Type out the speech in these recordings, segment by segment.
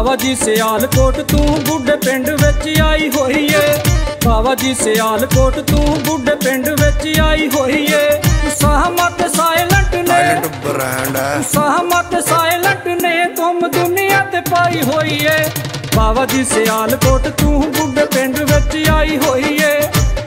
बाबा जी सियालकोट तू बुढ़े पिंड विच आई होई है। बाबा जी सियालकोट तू बुढ़े पिंड विच आई होई है। सहमत साइलेंट ने सहमत साइलेंट ने तुम दुनिया ते पाई होई है। बाबा जी सियालकोट तू बुढ़े पिंड विच आई होई है।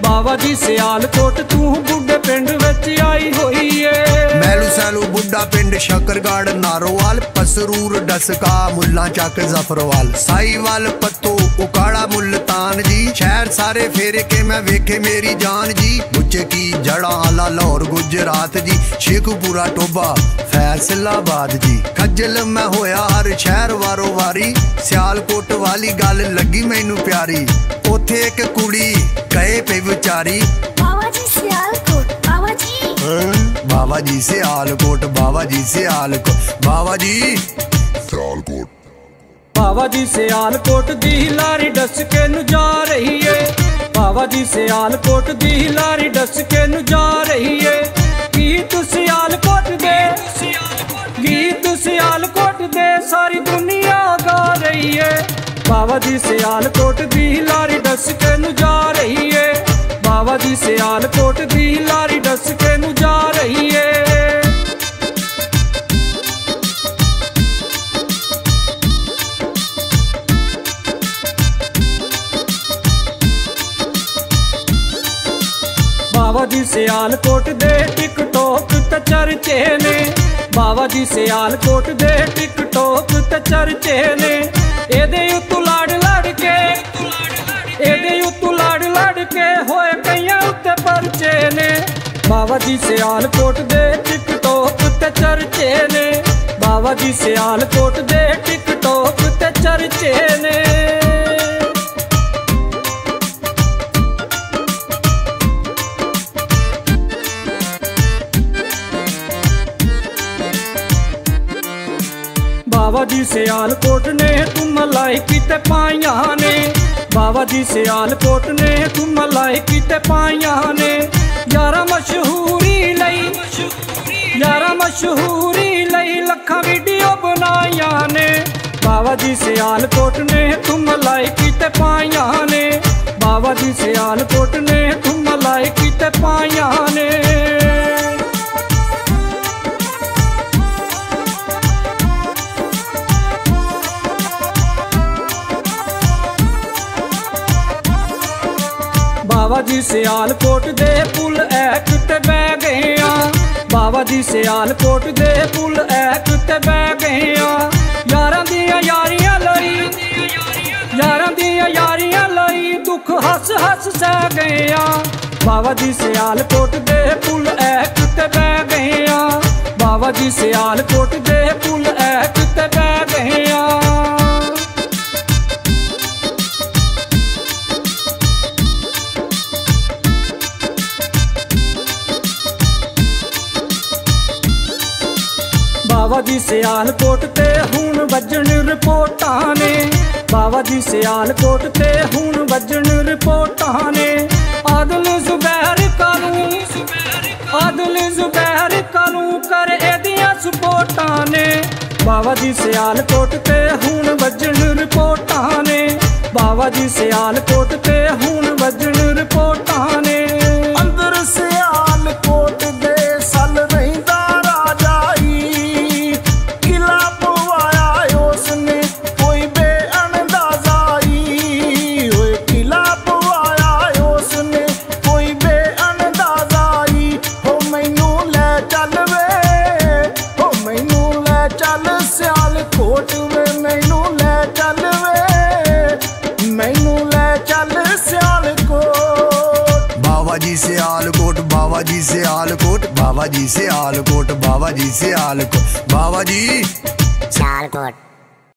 बाबा जी सियालकोट तू बुढ़े पिंड विच आई होई है। मैलू सैलू बुढ़ा पिंड शकरगढ़ नारोवाल पसरूर डसका मुल्ला चक जफरवाल साईवाल पत्तो उकाड़ा मुल्तान जी शहर सारे फेरे के मैं वेखे मेरी जान जी। बुच्चे की जड़ा आला लाहौर गुजरात जी शेखुपुरा टोबा फैसलाबाद जी। खज्जल मैं होया हर शहर वारो वारी सियालकोट वाली गल लगी मैनू प्यारी। उथे एक कुड़ी कहे पे विचारी बाबा जी सियालकोट बाबा जी बाबा जी सियालकोट बाबा जी सियालकोट बाबा जी सियालकोट बाबा जी सियालकोट दी लारी डस के नु जा रही है। बाबा जी सियालकोट दी लारी डस के नु जा रही है। गीत सियालकोट दे गीत सियालकोट दे सारी दुनिया गा रही है। बाबा जी सियालकोट दी लारी डस के नु जा रही है। बाबा जी सियालकोट दी लारी डस के नु जा रही है। बाबा जी सियालकोट दे टिकटॉक ते चर्चे ने। बाबा जी सियालकोट दे टिकटॉक ते चर्चे ने। एदे उत्तू लाड़ लड़ के एदे उत्तू लाड़ लड़ के होए कईयां उत्ते परचे ने। बाबा जी सियालकोट दे टिकटॉक ते चर्चे ने। बाबा जी सियालकोट दे टिकटॉक ते चर्चे ने। बाबा जी सियालकोट ने तुम लाइकी ते पाइया ने। बाबा जी सियालकोट ने तुम लाइकी ते पाइया ने। यारा मशहूरी लई लखा वीडियो बनाइया ने। बाबा जी सियालकोट ने तुम लाइकी ते पाइया ने। बाबा जी सियालकोट ने तुम लाइकी ते पाइया ने। बाबा जी सियालकोट दे पुल ऐक ते बह गए आ। बाबा जी सियालकोट दे पुल ऐक ते बह गए आ। यारां दियां यारियां लई दुख हस हस सह गए आ। बाबा जी सियालकोट दे पुल ऐक ते बह गए आ। बाबा जी सियालकोट दे पुल ऐक ते बह गए आ। बाबा जी सियालकोट ते हुण वजन रिपोर्टां ने। बाबा जी सियालकोट ते हुण वजन रिपोर्टां ने। आदिल जुबैर कानू कर एदियां सपोर्टां ने। बाबा जी सियालकोट ते हुण वजन रिपोर्टां ने। बाबा जी सियालकोट ते हुण वजन रिपोर्टां ने। अंदर सियालकोट दे सल रहिंदा सियालकोट वे मैनू ले चल वे मैनू ले चल सियालकोट। बाबा जी सियालकोट बाबा जी सियालकोट बाबा जी सियालकोट बाबा जी सियालकोट बाबा जी सियालकोट।